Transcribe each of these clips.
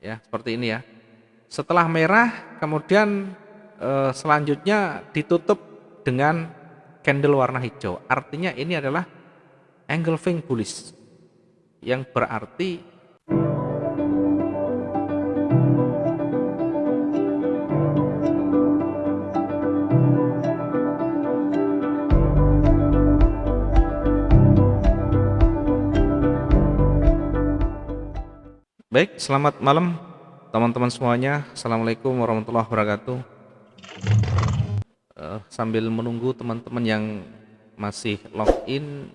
ya seperti ini ya. Setelah merah kemudian selanjutnya ditutup dengan candle warna hijau. Artinya ini adalah engulfing bullish, yang berarti baik. Selamat malam teman-teman semuanya. Assalamualaikum warahmatullahi wabarakatuh. Sambil menunggu teman-teman yang masih login,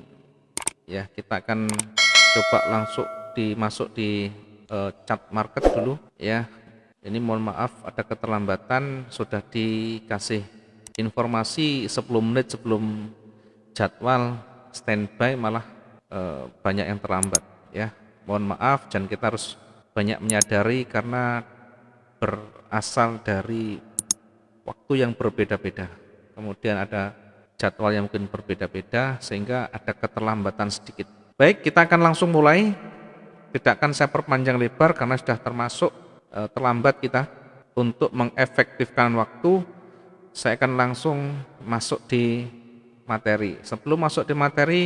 ya kita akan coba langsung masuk di chart market dulu ya. Ini mohon maaf ada keterlambatan, sudah dikasih informasi 10 menit sebelum jadwal standby, malah banyak yang terlambat ya. Mohon maaf, dan kita harus banyak menyadari karena berasal dari waktu yang berbeda-beda, kemudian ada jadwal yang mungkin berbeda-beda sehingga ada keterlambatan sedikit. Baik, kita akan langsung mulai, tidak akan saya perpanjang lebar karena sudah termasuk terlambat kita. Untuk mengefektifkan waktu, saya akan langsung masuk di materi. Sebelum masuk di materi,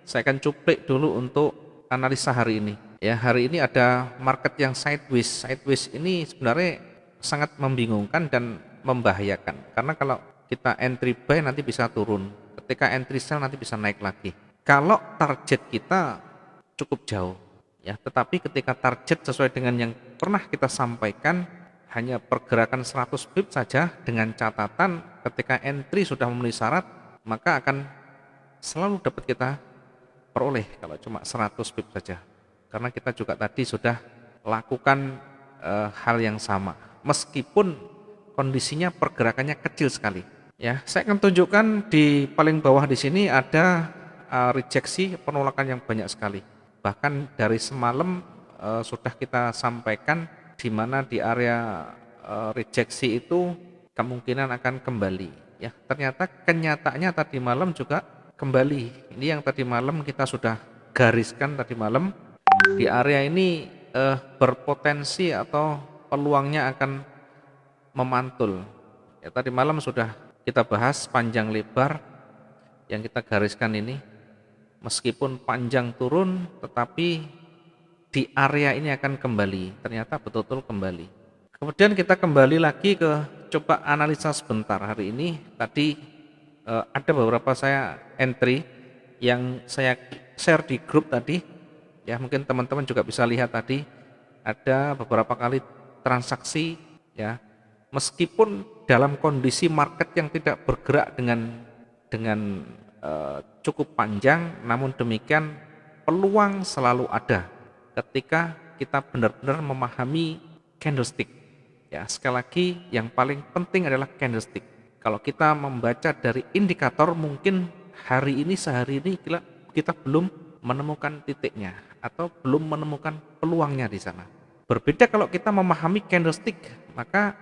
saya akan cuplik dulu untuk analisa hari ini. Ya, hari ini ada market yang sideways. Sideways ini sebenarnya sangat membingungkan dan membahayakan, karena kalau kita entry buy nanti bisa turun, ketika entry sell nanti bisa naik lagi. Kalau target kita cukup jauh ya, tetapi ketika target sesuai dengan yang pernah kita sampaikan hanya pergerakan 100 pip saja, dengan catatan ketika entry sudah memenuhi syarat maka akan selalu dapat kita peroleh kalau cuma 100 pip saja, karena kita juga tadi sudah lakukan hal yang sama meskipun kondisinya pergerakannya kecil sekali ya. Saya akan tunjukkan di paling bawah di sini ada rejeksi, penolakan yang banyak sekali, bahkan dari semalam sudah kita sampaikan di mana di area rejeksi itu kemungkinan akan kembali ya. Ternyata kenyataannya tadi malam juga kembali. Ini yang tadi malam kita sudah gariskan tadi malam, di area ini berpotensi atau peluangnya akan memantul ya. Tadi malam sudah kita bahas panjang lebar, yang kita gariskan ini meskipun panjang turun tetapi di area ini akan kembali, ternyata betul-betul kembali. Kemudian kita kembali lagi ke coba analisa sebentar hari ini. Tadi ada beberapa saya entry yang saya share di grup tadi ya, mungkin teman-teman juga bisa lihat tadi ada beberapa kali transaksi ya, meskipun dalam kondisi market yang tidak bergerak dengan cukup panjang, namun demikian peluang selalu ada ketika kita benar-benar memahami candlestick ya. Sekali lagi yang paling penting adalah candlestick. Kalau kita membaca dari indikator, mungkin hari ini sehari ini kita belum menemukan titiknya atau belum menemukan peluangnya di sana. Berbeda kalau kita memahami candlestick, maka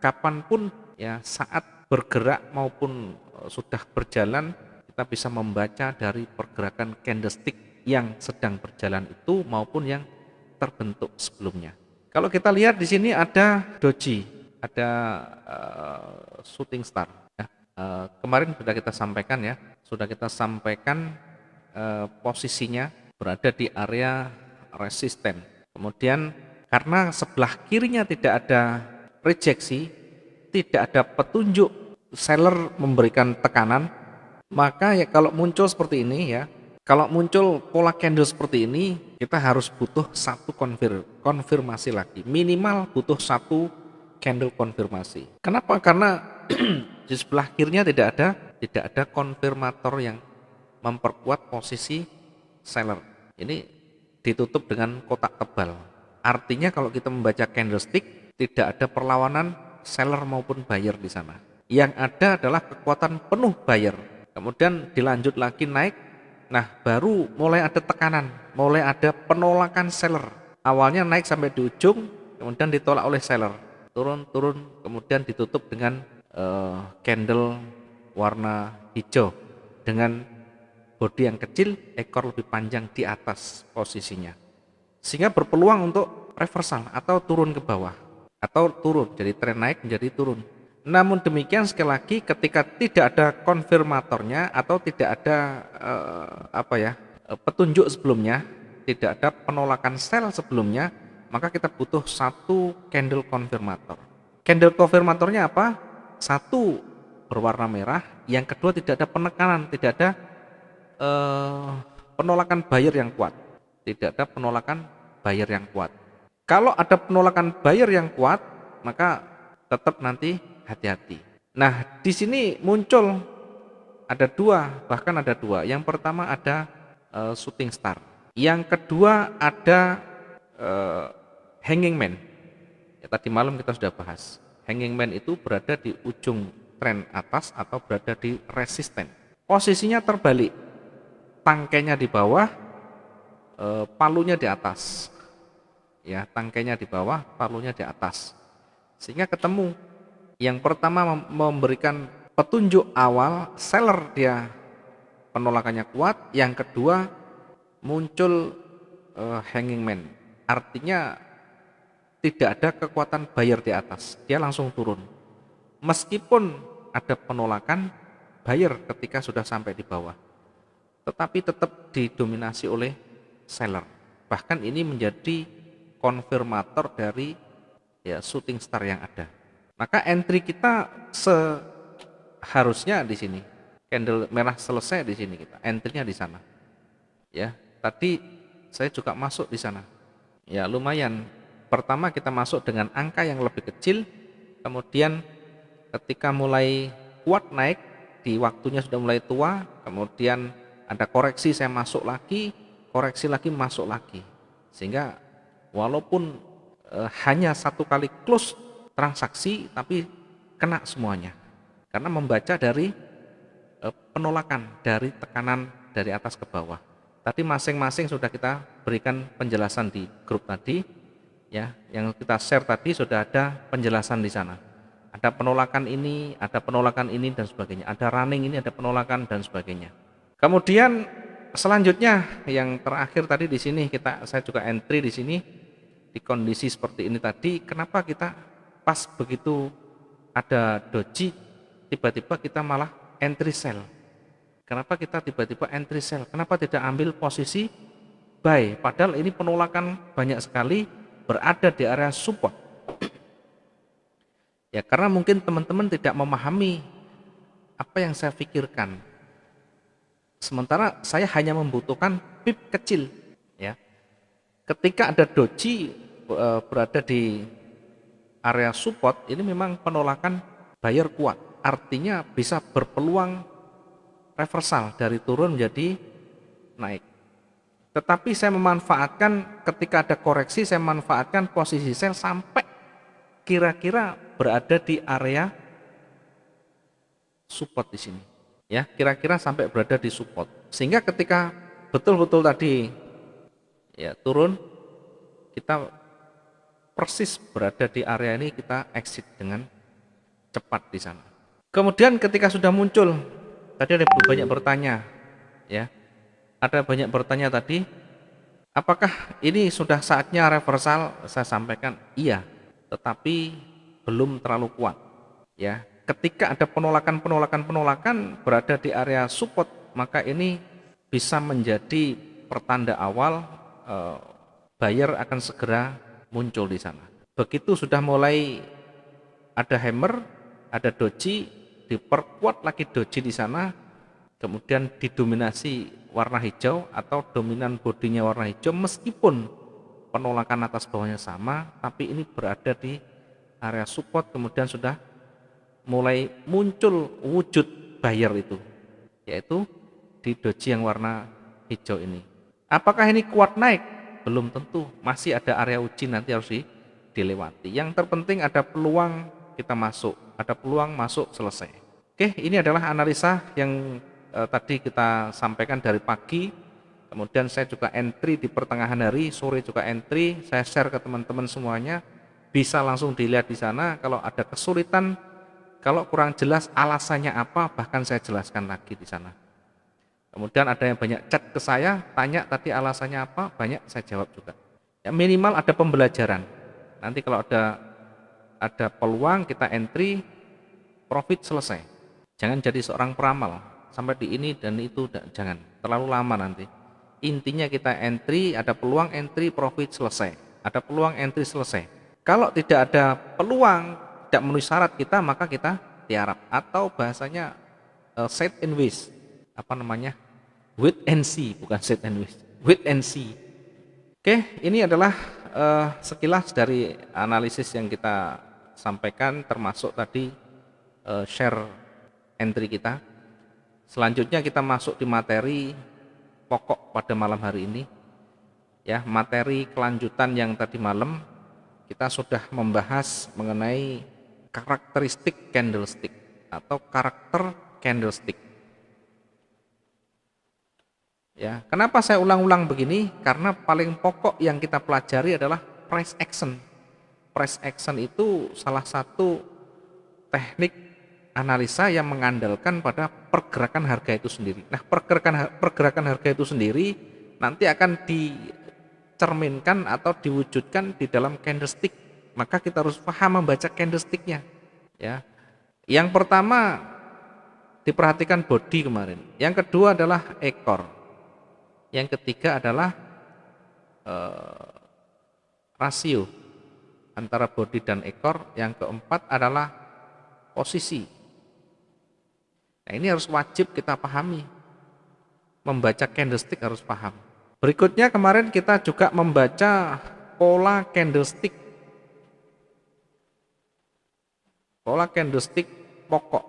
kapanpun ya, saat bergerak maupun sudah berjalan, kita bisa membaca dari pergerakan candlestick yang sedang berjalan itu maupun yang terbentuk sebelumnya. Kalau kita lihat di sini ada doji, ada shooting star ya. Kemarin sudah kita sampaikan ya, posisinya berada di area resisten. Kemudian karena sebelah kirinya tidak ada rejeksi, tidak ada petunjuk seller memberikan tekanan, maka ya kalau muncul seperti ini ya, kalau muncul pola candle seperti ini, kita harus butuh satu konfirmasi lagi, minimal butuh satu candle konfirmasi. Kenapa? Karena di sebelah kirinya tidak ada konfirmator yang memperkuat posisi seller. Ini ditutup dengan kotak tebal. Artinya kalau kita membaca candlestick, tidak ada perlawanan seller maupun buyer di sana. Yang ada adalah kekuatan penuh buyer. Kemudian dilanjut lagi naik. Nah, baru mulai ada tekanan, mulai ada penolakan seller. Awalnya naik sampai di ujung, kemudian ditolak oleh seller. Turun, kemudian ditutup dengan candle warna hijau dengan bodi yang kecil, ekor lebih panjang di atas posisinya, sehingga berpeluang untuk reversal atau turun ke bawah atau turun, jadi tren naik menjadi turun. Namun demikian sekali lagi ketika tidak ada konfirmatornya atau tidak ada petunjuk sebelumnya, tidak ada penolakan sell sebelumnya, maka kita butuh satu candle konfirmator. Candle konfirmatornya apa? Satu berwarna merah, yang kedua tidak ada penekanan, tidak ada penolakan buyer yang kuat. Tidak ada penolakan buyer yang kuat. Kalau ada penolakan buyer yang kuat, maka tetap nanti hati-hati. Nah, di sini muncul ada dua, bahkan ada dua. Yang pertama ada shooting star. Yang kedua ada hanging man. Ya, tadi malam kita sudah bahas. Hanging man itu berada di ujung tren atas atau berada di resisten. Posisinya terbalik. Tangkainya di bawah, palunya di atas. Ya, tangkainya di bawah, palunya di atas. Sehingga ketemu. Yang pertama memberikan petunjuk awal seller, dia penolakannya kuat. Yang kedua muncul hanging man, artinya tidak ada kekuatan buyer di atas, dia langsung turun meskipun ada penolakan buyer ketika sudah sampai di bawah, tetapi tetap didominasi oleh seller. Bahkan ini menjadi konfirmator dari shooting star yang ada. Maka entry kita seharusnya di sini. Candle merah selesai di sini, kita entry-nya di sana. Ya, tadi saya juga masuk di sana. Ya, lumayan. Pertama kita masuk dengan angka yang lebih kecil, kemudian ketika mulai kuat naik, di waktunya sudah mulai tua, kemudian ada koreksi, saya masuk lagi, koreksi lagi, masuk lagi. Sehingga walaupun hanya satu kali close transaksi, tapi kena semuanya. Karena membaca dari penolakan, dari tekanan dari atas ke bawah. Tadi masing-masing sudah kita berikan penjelasan di grup tadi, ya, yang kita share tadi sudah ada penjelasan di sana. Ada penolakan ini, ada penolakan ini dan sebagainya. Ada running ini, ada penolakan dan sebagainya. Kemudian selanjutnya yang terakhir tadi di sini saya juga entry di sini di kondisi seperti ini tadi. Kenapa kita pas begitu ada doji tiba-tiba kita malah entry sell? Kenapa kita tiba-tiba entry sell? Kenapa tidak ambil posisi buy? Padahal ini penolakan banyak sekali berada di area support. Ya, karena mungkin teman-teman tidak memahami apa yang saya pikirkan. Sementara saya hanya membutuhkan pip kecil, ya. Ketika ada doji berada di area support, ini memang penolakan buyer kuat. Artinya bisa berpeluang reversal dari turun menjadi naik. Tetapi saya memanfaatkan ketika ada koreksi, saya memanfaatkan posisi sell sampai kira-kira berada di area support di sini. Ya, kira-kira sampai berada di support. Sehingga ketika betul-betul tadi ya turun, kita persis berada di area ini, kita exit dengan cepat di sana. Kemudian ketika sudah muncul, tadi ada banyak bertanya, ya. Ada banyak bertanya tadi, apakah ini sudah saatnya reversal? Saya sampaikan iya, tetapi belum terlalu kuat. Ya, ketika ada penolakan berada di area support, maka ini bisa menjadi pertanda awal buyer akan segera muncul di sana. Begitu sudah mulai ada hammer, ada doji, diperkuat lagi doji di sana, kemudian didominasi warna hijau atau dominan bodinya warna hijau, meskipun penolakan atas bawahnya sama, tapi ini berada di area support, kemudian sudah mulai muncul wujud buyer itu, yaitu di doji yang warna hijau ini. Apakah ini kuat naik? Belum tentu, masih ada area uji, nanti harus dilewati. Yang terpenting ada peluang kita masuk, ada peluang masuk, selesai. Oke, ini adalah analisa yang tadi kita sampaikan dari pagi. Kemudian saya juga entry di pertengahan hari, sore juga entry, saya share ke teman-teman semuanya, bisa langsung dilihat di sana. Kalau ada kesulitan, kalau kurang jelas alasannya apa, bahkan saya jelaskan lagi di sana. Kemudian ada yang banyak chat ke saya, tanya tadi alasannya apa, banyak saya jawab juga. Ya, minimal ada pembelajaran. Nanti kalau ada peluang kita entry, profit selesai. Jangan jadi seorang peramal sampai di ini dan itu, jangan terlalu lama nanti. Intinya kita entry, ada peluang entry, profit selesai. Ada peluang entry selesai. Kalau tidak ada peluang, tidak memenuhi syarat kita, maka kita tiarap atau bahasanya set and wish. Apa namanya? Wait and see, bukan set and wish. Wait and see. Oke, ini adalah sekilas dari analisis yang kita sampaikan, termasuk tadi share entry kita. Selanjutnya kita masuk di materi pokok pada malam hari ini. Ya, materi kelanjutan yang tadi malam kita sudah membahas mengenai karakteristik candlestick atau karakter candlestick. Ya, kenapa saya ulang-ulang begini? Karena paling pokok yang kita pelajari adalah price action. Price action itu salah satu teknik analisa yang mengandalkan pada pergerakan harga itu sendiri. Nah, pergerakan harga itu sendiri nanti akan dicerminkan atau diwujudkan di dalam candlestick. Maka kita harus paham membaca candlesticknya. Ya, yang pertama diperhatikan body kemarin. Yang kedua adalah ekor. Yang ketiga adalah rasio antara body dan ekor. Yang keempat adalah posisi. Nah, ini harus wajib kita pahami. Membaca candlestick harus paham. Berikutnya kemarin kita juga membaca pola candlestick. Pola candlestick pokok.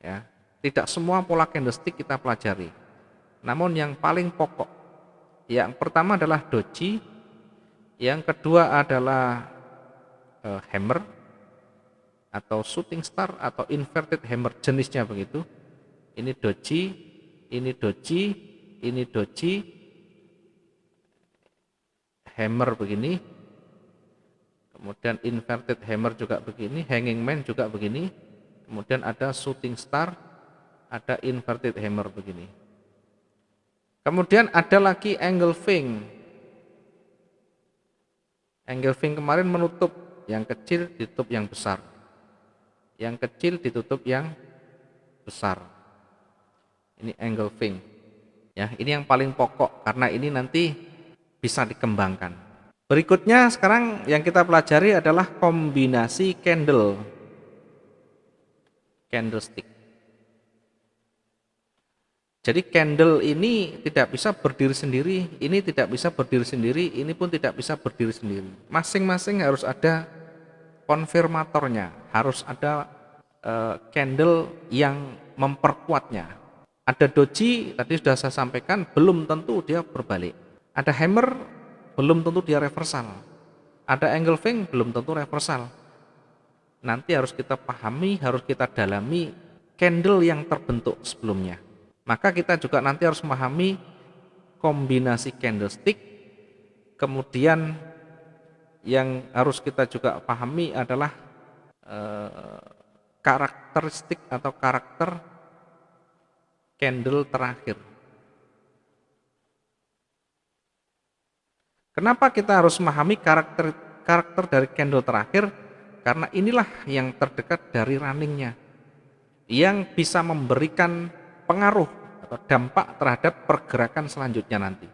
Ya, tidak semua pola candlestick kita pelajari. Namun yang paling pokok, yang pertama adalah doji, yang kedua adalah hammer atau shooting star atau inverted hammer, jenisnya begitu. Ini doji, ini doji, ini doji, hammer begini, kemudian inverted hammer juga begini, hanging man juga begini, kemudian ada shooting star, ada inverted hammer begini. Kemudian ada lagi engulfing. Engulfing kemarin menutup, yang kecil ditutup yang besar. Yang kecil ditutup yang besar. Ini engulfing. Ya, ini yang paling pokok karena ini nanti bisa dikembangkan. Berikutnya sekarang yang kita pelajari adalah kombinasi candlestick. Jadi candle ini tidak bisa berdiri sendiri, ini tidak bisa berdiri sendiri, ini pun tidak bisa berdiri sendiri. Masing-masing harus ada konfirmatornya, harus ada candle yang memperkuatnya. Ada doji, tadi sudah saya sampaikan, belum tentu dia berbalik. Ada hammer, belum tentu dia reversal. Ada engulfing, belum tentu reversal. Nanti harus kita pahami, harus kita dalami candle yang terbentuk sebelumnya. Maka kita juga nanti harus memahami kombinasi candlestick. Kemudian yang harus kita juga pahami adalah karakteristik atau karakter candle terakhir. Kenapa kita harus memahami karakter dari candle terakhir? Karena inilah yang terdekat dari runningnya, yang bisa memberikan pengaruh atau dampak terhadap pergerakan selanjutnya nanti.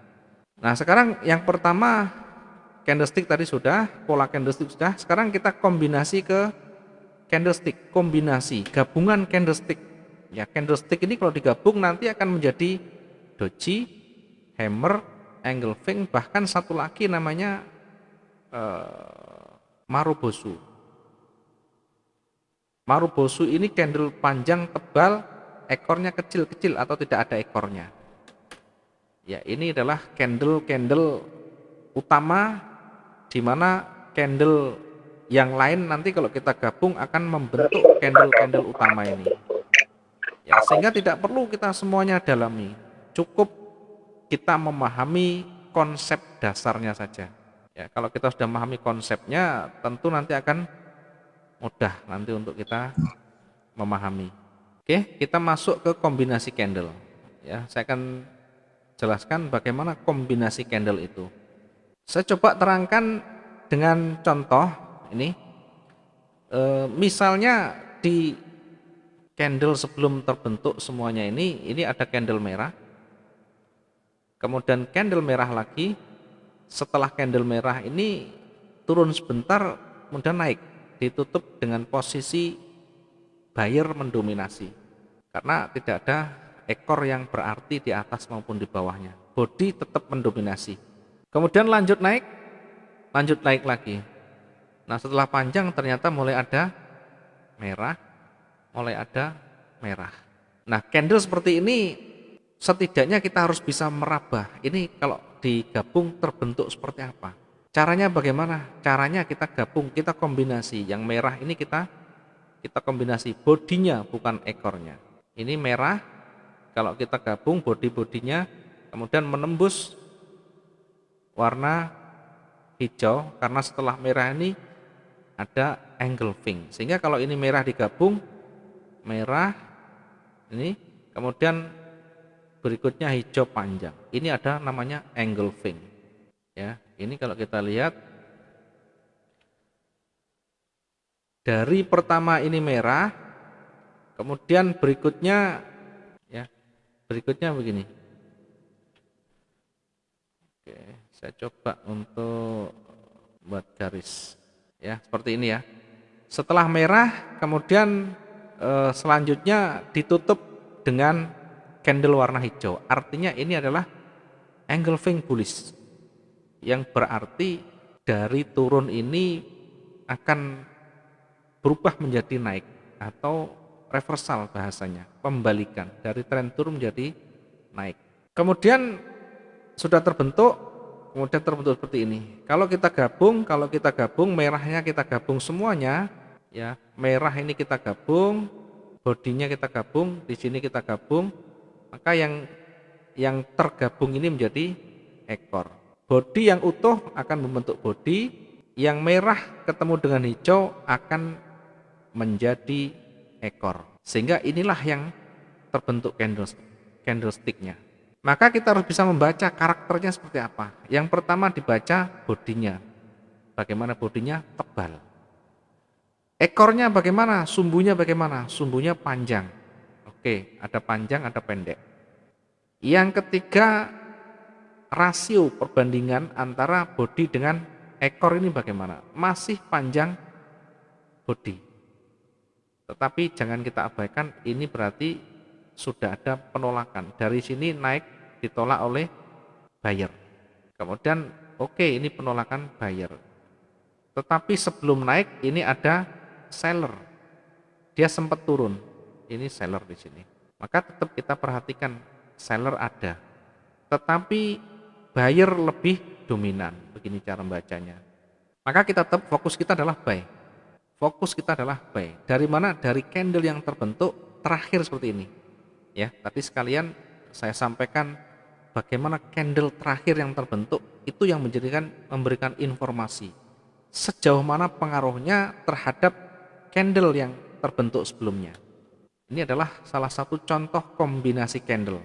Nah, sekarang yang pertama candlestick tadi sudah, pola candlestick sudah. Sekarang kita kombinasi ke candlestick, kombinasi, gabungan candlestick. Ya, candlestick ini kalau digabung nanti akan menjadi doji, hammer, engulfing, bahkan satu lagi namanya marubozu. Marubozu ini candle panjang tebal, ekornya kecil-kecil atau tidak ada ekornya. Ya, ini adalah candle utama, di mana candle yang lain nanti kalau kita gabung akan membentuk candle utama ini. Ya, sehingga tidak perlu kita semuanya dalami, cukup kita memahami konsep dasarnya saja. Ya, kalau kita sudah memahami konsepnya, tentu nanti akan mudah nanti untuk kita memahami. Oke, kita masuk ke kombinasi candle. Ya, saya akan jelaskan bagaimana kombinasi candle itu. Saya coba terangkan dengan contoh ini. Misalnya di candle sebelum terbentuk semuanya ini ada candle merah, kemudian candle merah lagi. Setelah candle merah ini turun sebentar, kemudian naik, ditutup dengan posisi buyer mendominasi, karena tidak ada ekor yang berarti di atas maupun di bawahnya, body tetap mendominasi. Kemudian lanjut naik lagi. Nah, setelah panjang ternyata mulai ada merah, mulai ada merah. Nah, candle seperti ini setidaknya kita harus bisa meraba. Ini kalau digabung terbentuk seperti apa? Caranya bagaimana? Caranya kita gabung, kita kombinasi. Yang merah ini kita kombinasi bodinya, bukan ekornya. Ini merah, kalau kita gabung bodinya, kemudian menembus warna hijau, karena setelah merah ini ada engulfing. Sehingga kalau ini merah digabung, merah ini, kemudian berikutnya hijau panjang. Ini ada namanya engulfing. Ya, ini kalau kita lihat dari pertama ini merah, kemudian berikutnya ya, berikutnya begini. Oke, saya coba untuk buat garis. Ya, seperti ini ya. Setelah merah, kemudian selanjutnya ditutup dengan candle warna hijau. Artinya ini adalah engulfing bullish, yang berarti dari turun ini akan berubah menjadi naik atau reversal bahasanya, pembalikan dari tren turun menjadi naik. Kemudian sudah terbentuk, kemudian terbentuk seperti ini. Kalau kita gabung merahnya kita gabung semuanya, ya, merah ini kita gabung, bodinya kita gabung, di sini kita gabung, maka yang tergabung ini menjadi ekor. Bodi yang utuh akan membentuk bodi, yang merah ketemu dengan hijau akan menjadi ekor. Sehingga inilah yang terbentuk candlesticknya. Maka kita harus bisa membaca karakternya seperti apa. Yang pertama dibaca bodinya. Bagaimana bodinya? Tebal. Ekornya bagaimana? Sumbunya bagaimana? Sumbunya panjang. Oke, ada panjang, ada pendek. Yang ketiga, rasio perbandingan antara bodi dengan ekor ini bagaimana? Masih panjang bodi. Tetapi jangan kita abaikan, ini berarti sudah ada penolakan. Dari sini naik ditolak oleh buyer. Kemudian oke, ini penolakan buyer. Tetapi sebelum naik ini ada seller. Dia sempat turun. Ini seller di sini. Maka tetap kita perhatikan seller ada. Tetapi buyer lebih dominan. Begini cara membacanya. Maka kita tetap fokus kita adalah buy. Fokus kita adalah buy. Dari mana? Dari candle yang terbentuk terakhir seperti ini. Ya, tadi sekalian saya sampaikan bagaimana candle terakhir yang terbentuk itu yang memberikan informasi sejauh mana pengaruhnya terhadap candle yang terbentuk sebelumnya. Ini adalah salah satu contoh kombinasi candle.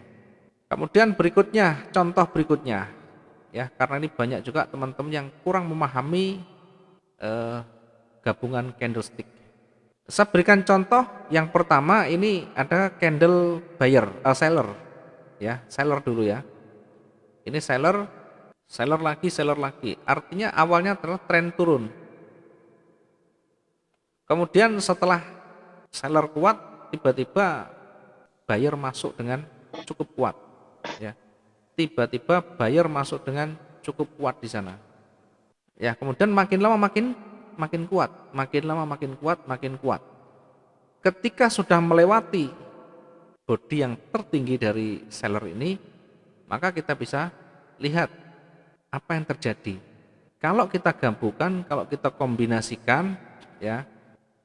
Kemudian berikutnya, contoh berikutnya, ya, karena ini banyak juga teman-teman yang kurang memahami gabungan candlestick. Saya berikan contoh. Yang pertama ini ada candle seller, ya, seller dulu ya. Ini seller lagi. Artinya awalnya adalah tren turun. Kemudian setelah seller kuat, tiba-tiba buyer masuk dengan cukup kuat, ya. Tiba-tiba buyer masuk dengan cukup kuat di sana. Ya, kemudian makin lama makin kuat, makin lama makin kuat. Ketika sudah melewati bodi yang tertinggi dari seller ini, maka kita bisa lihat apa yang terjadi. Kalau kita gabungkan, kalau kita kombinasikan, ya,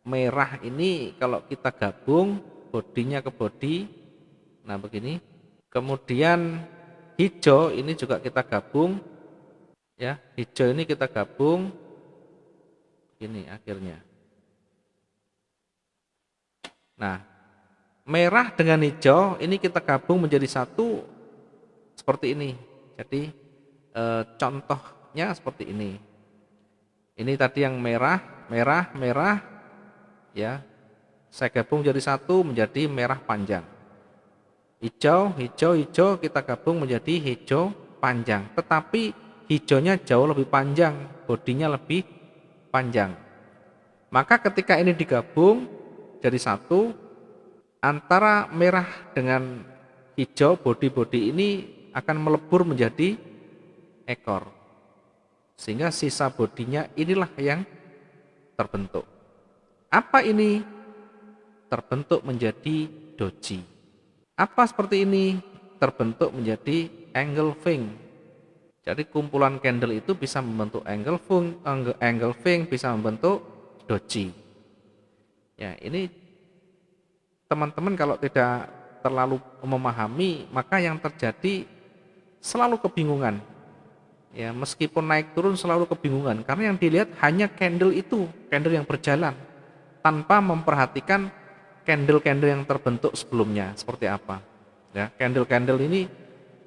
merah ini kalau kita gabung bodinya ke bodi, nah begini. Kemudian hijau ini juga kita gabung, ya, hijau ini kita gabung, ini akhirnya. Nah, merah dengan hijau ini kita gabung menjadi satu seperti ini. Jadi contoh contohnya seperti ini. Ini tadi yang merah, merah, merah, ya. Saya gabung jadi satu menjadi merah panjang. Hijau, hijau, hijau kita gabung menjadi hijau panjang. Tetapi hijaunya jauh lebih panjang, bodinya lebih panjang. Maka ketika ini digabung jadi satu, antara merah dengan hijau bodi-bodi ini akan melebur menjadi ekor. Sehingga sisa bodinya inilah yang terbentuk. Apa ini? Terbentuk menjadi doji. Apa seperti ini? Terbentuk menjadi engulfing. Jadi kumpulan candle itu bisa membentuk engulfing bisa membentuk doji. Ya, ini teman-teman kalau tidak terlalu memahami, maka yang terjadi selalu kebingungan. Ya, meskipun naik turun selalu kebingungan karena yang dilihat hanya candle itu, candle yang berjalan tanpa memperhatikan candle-candle yang terbentuk sebelumnya seperti apa. Ya, candle-candle ini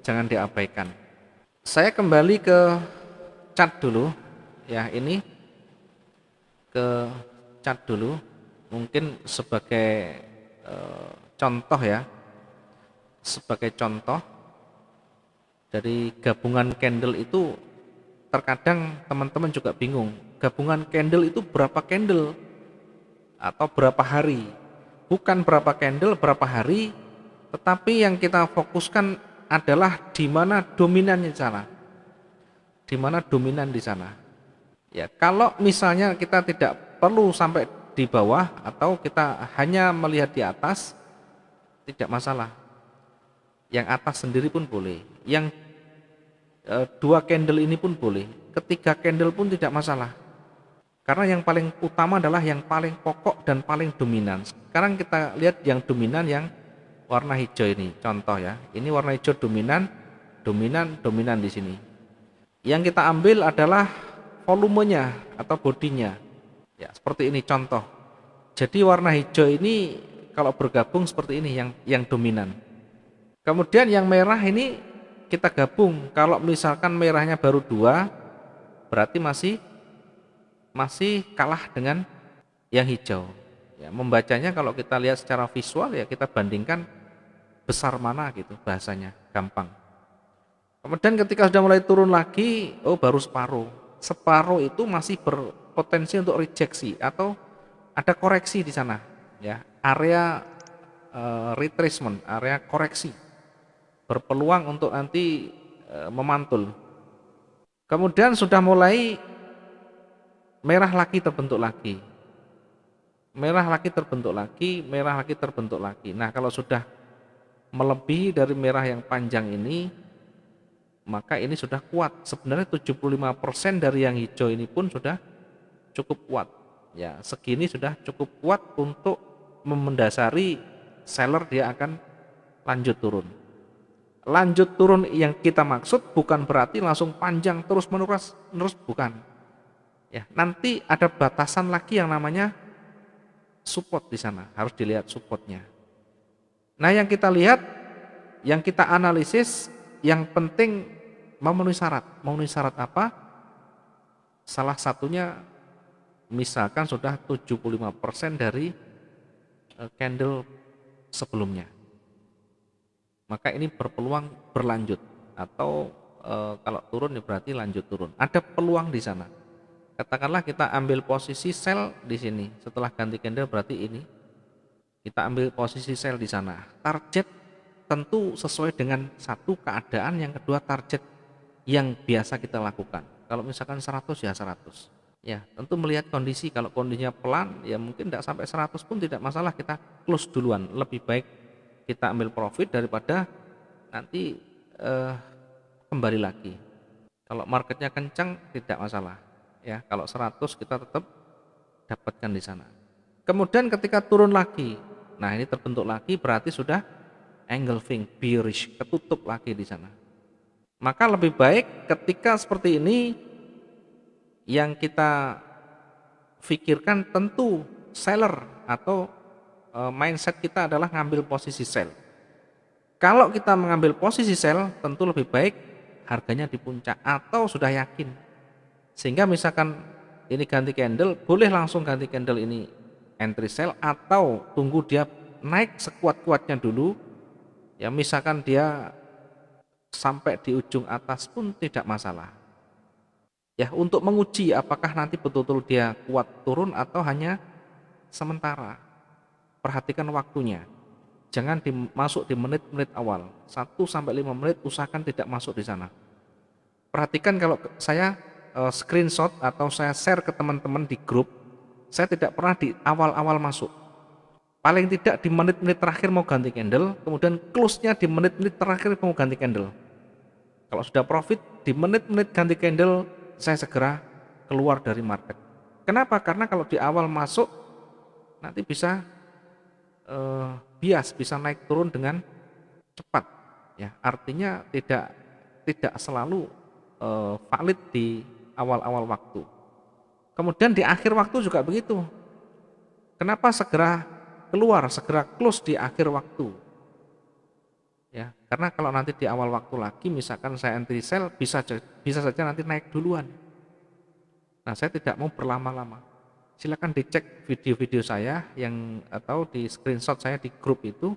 jangan diabaikan. Saya kembali ke chart dulu. Ya, ini ke chart dulu. Mungkin sebagai contoh ya. Sebagai contoh dari gabungan candle itu terkadang teman-teman juga bingung. Gabungan candle itu berapa candle atau berapa hari? Bukan berapa candle, berapa hari, tetapi yang kita fokuskan adalah di mana dominannya di sana. Di mana dominan di sana. Ya, kalau misalnya kita tidak perlu sampai di bawah atau kita hanya melihat di atas, tidak masalah. Yang atas sendiri pun boleh. Yang dua candle ini pun boleh. Ketiga candle pun tidak masalah. Karena yang paling utama adalah yang paling pokok dan paling dominan. Sekarang kita lihat yang dominan yang warna hijau ini. Contoh ya. Ini warna hijau dominan, dominan, dominan di sini. Yang kita ambil adalah volumenya atau bodinya. Ya, seperti ini contoh. Jadi warna hijau ini kalau bergabung seperti ini yang dominan. Kemudian yang merah ini kita gabung. Kalau misalkan merahnya baru 2, berarti masih kalah dengan yang hijau. Ya, membacanya kalau kita lihat secara visual ya kita bandingkan besar mana gitu bahasanya, gampang. Kemudian ketika sudah mulai turun lagi, oh baru separuh. Separuh itu masih berpotensi untuk rejeksi atau ada koreksi di sana, ya. Area retracement, area koreksi. Berpeluang untuk nanti memantul. Kemudian sudah mulai merah lagi terbentuk lagi. Merah lagi terbentuk lagi, merah lagi terbentuk lagi. Nah, kalau sudah melebihi dari merah yang panjang ini, maka ini sudah kuat. Sebenarnya 75% dari yang hijau ini pun sudah cukup kuat. Ya, segini sudah cukup kuat untuk mendasari seller dia akan lanjut turun. Lanjut turun yang kita maksud bukan berarti langsung panjang terus menerus bukan. Ya, nanti ada batasan lagi yang namanya support di sana, harus dilihat supportnya. Nah, yang kita lihat, yang kita analisis, yang penting memenuhi syarat. Memenuhi syarat apa? Salah satunya misalkan sudah 75% dari candle sebelumnya. Maka ini berpeluang berlanjut atau kalau turun ya berarti lanjut turun. Ada peluang di sana. Katakanlah kita ambil posisi sell di sini. Setelah ganti candle berarti ini kita ambil posisi sell di sana. Target tentu sesuai dengan satu keadaan, yang kedua target yang biasa kita lakukan. Kalau misalkan 100 ya 100. Ya, tentu melihat kondisi. Kalau kondisinya pelan ya mungkin tidak sampai 100 pun tidak masalah, kita close duluan. Lebih baik kita ambil profit daripada nanti kembali lagi. Kalau marketnya kencang tidak masalah. Ya, kalau 100 kita tetap dapatkan di sana. Kemudian ketika turun lagi, nah ini terbentuk lagi berarti sudah engulfing, bearish, ketutup lagi di sana. Maka lebih baik ketika seperti ini yang kita pikirkan tentu seller atau mindset kita adalah ngambil posisi sell. Kalau kita mengambil posisi sell, tentu lebih baik harganya di puncak atau sudah yakin Sehingga misalkan ini ganti candle, boleh langsung ganti candle ini entry sell, atau tunggu dia naik sekuat-kuatnya dulu. Ya misalkan dia sampai di ujung atas pun tidak masalah. Ya untuk menguji apakah nanti betul-betul dia kuat turun atau hanya sementara. Perhatikan waktunya. Jangan masuk di menit-menit awal. 1 sampai 5 menit usahakan tidak masuk di sana. Perhatikan kalau saya screenshot atau saya share ke teman-teman di grup, saya tidak pernah di awal-awal masuk. Paling tidak di menit-menit terakhir mau ganti candle, kemudian close-nya di menit-menit terakhir mau ganti candle. Kalau sudah profit di menit-menit ganti candle, saya segera keluar dari market. Kenapa? Karena kalau di awal masuk nanti bisa bias, bisa naik turun dengan cepat. Ya, artinya tidak selalu valid di awal-awal waktu. Kemudian di akhir waktu juga begitu. Kenapa segera keluar, segera close di akhir waktu? Ya, karena kalau nanti di awal waktu lagi, misalkan saya entry sell, bisa saja nanti naik duluan. Nah, saya tidak mau berlama-lama. Silakan dicek video-video saya atau di screenshot saya di grup itu,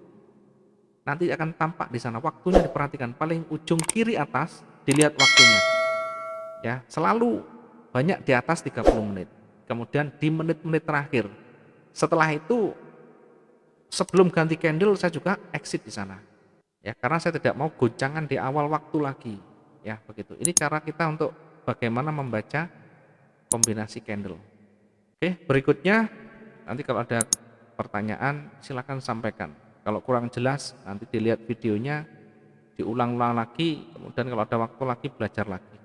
nanti akan tampak di sana waktunya. Diperhatikan paling ujung kiri atas, dilihat waktunya. Ya, selalu banyak di atas 30 menit. Kemudian di menit-menit terakhir. Setelah itu sebelum ganti candle saya juga exit di sana. Ya, karena saya tidak mau goncangan di awal waktu lagi. Ya, begitu. Ini cara kita untuk bagaimana membaca kombinasi candle. Oke, berikutnya nanti kalau ada pertanyaan silakan sampaikan. Kalau kurang jelas nanti dilihat videonya, diulang-ulang lagi, kemudian kalau ada waktu lagi belajar lagi.